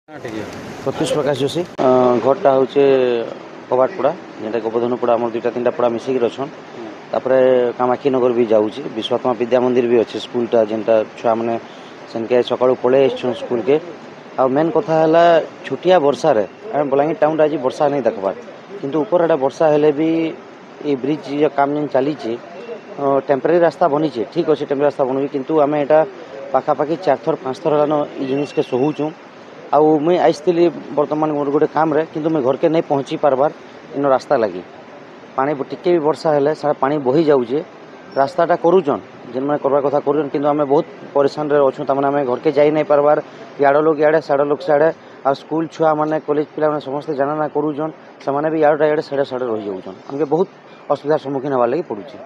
प्रत्युष प्रकाश जोशी घरटा हूँ कबाटपड़ा जेटा गोवर्धनपड़ा आम दुईटा तीन पड़ा मिसिकी अच्छन तापर कामाक्षी नगर भी जाऊँगी विश्वात्मा विद्या मंदिर भी अच्छे स्कूलटा जेनटा छुआ मैंने सेनके सकाळु पलि आसछन स्कूल के आ मेन कथा है छुटिया वर्षा रे आम बलांगीर टाउन आज वर्षा नहीं देखबार किंतु ऊपर एटा वर्षा हेले भी ये ब्रिज काम जेन चली टेम्परेरी रास्ता बनी ठीक अच्छे टेम्परेरी रास्ता बनी किंतु आम एटा पाखापाखि 4 थर 5 थर हेलान ये जिनिस के सोचूँ आउ मुई आईली बर्तमान मोर गोटे काम रे किंतु मुई घर के नहीं पहुँची पारबार इन रास्ता लगी पानी टिके भी वर्षा हेले सारा पानी बही जाऊे रास्ताटा करूचन जेन मैंने करवा कथा करूचन किंतु आम बहुत परेशान रे अच्छु तमें आम घर के जाई नहीं पारबार इाड़ लोग इे साढ़े लोग साढ़े आ स्कूल छुआ मैंने कॉलेज पिला मैंने समस्त जाना करूचन से भी इाड़ा इे साढ़े साढ़े रही जाऊन आमके बहुत असुविधार सम्मुखीन हबार लगी पड़ुचे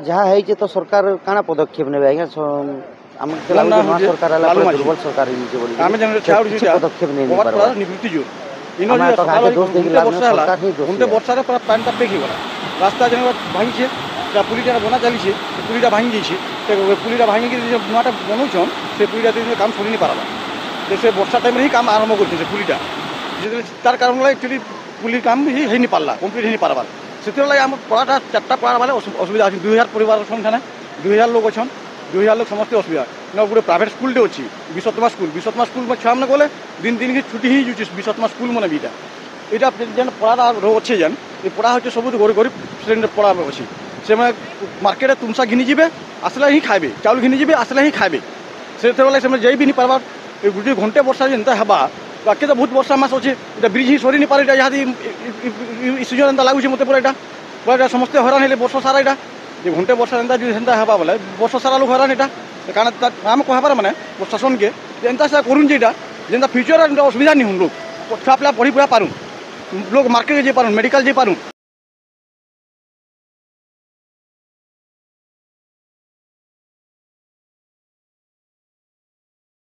जहाँ है तो सरकार काना पदक्षेप ने आज्ञा सरकार दुर्बल सरकार पदक्षेप रास्ता जन भांगी पुलीटा बना चली पुलीटा भांगी जाइए पुलीटा भांगी नुआटा बनाऊन से पुलीटा काम सरी नहीं पारा तो से वर्षा टाइम ही काम आरम्भ कर पुलीटा तार कारण एक्चुअली पुली काम ही नहीं पारा कम्प्लीट नहीं पारबार से पढ़ाटा 4टा पढ़ा वाले असुविधा अच्छे 2000 परिवार संख्या 2000 लोग अच्छन 2000 लोग समस्त असुविधा गोटे प्राइवेट स्कूल अच्छी विश्वत्मा स्कूल में छुआ मैंने गले दिन दिन की छुट्टी ही जाऊँगी विश्वत्मा स्कूल मैंने भी यहाँ जेन पढ़ाटा अच्छे जेन ये पढ़ा हो सब गरीब श्रेणी पढ़ा अच्छी से मार्केट तुमसा घिनी आसला ही खाए चाउल घिनी आसला ही खाए से जाई भी नहीं पार्बार गोटे घंटे वर्षा जेनता हवा बाकी तो बहुत वर्षा मास अच्छे ब्रिज ही सरी नहीं पारे यहाँ सीजन एंता लगुच मत पूरा समस्ते हरान है वर्ष सारा यहाँ घंटे वर्षा एंता हवा बोले वर्ष सारा लोग हरान यहाँ कारण आम कहबार मैंने प्रशासन के एंता से करूँ जेनता फ्यूचर असुविधा नहीं हम लोग छुआ पिला पढ़ी पुरा पारूँ लोग मार्केट जा पारूँ मेडिकल जा पारूँ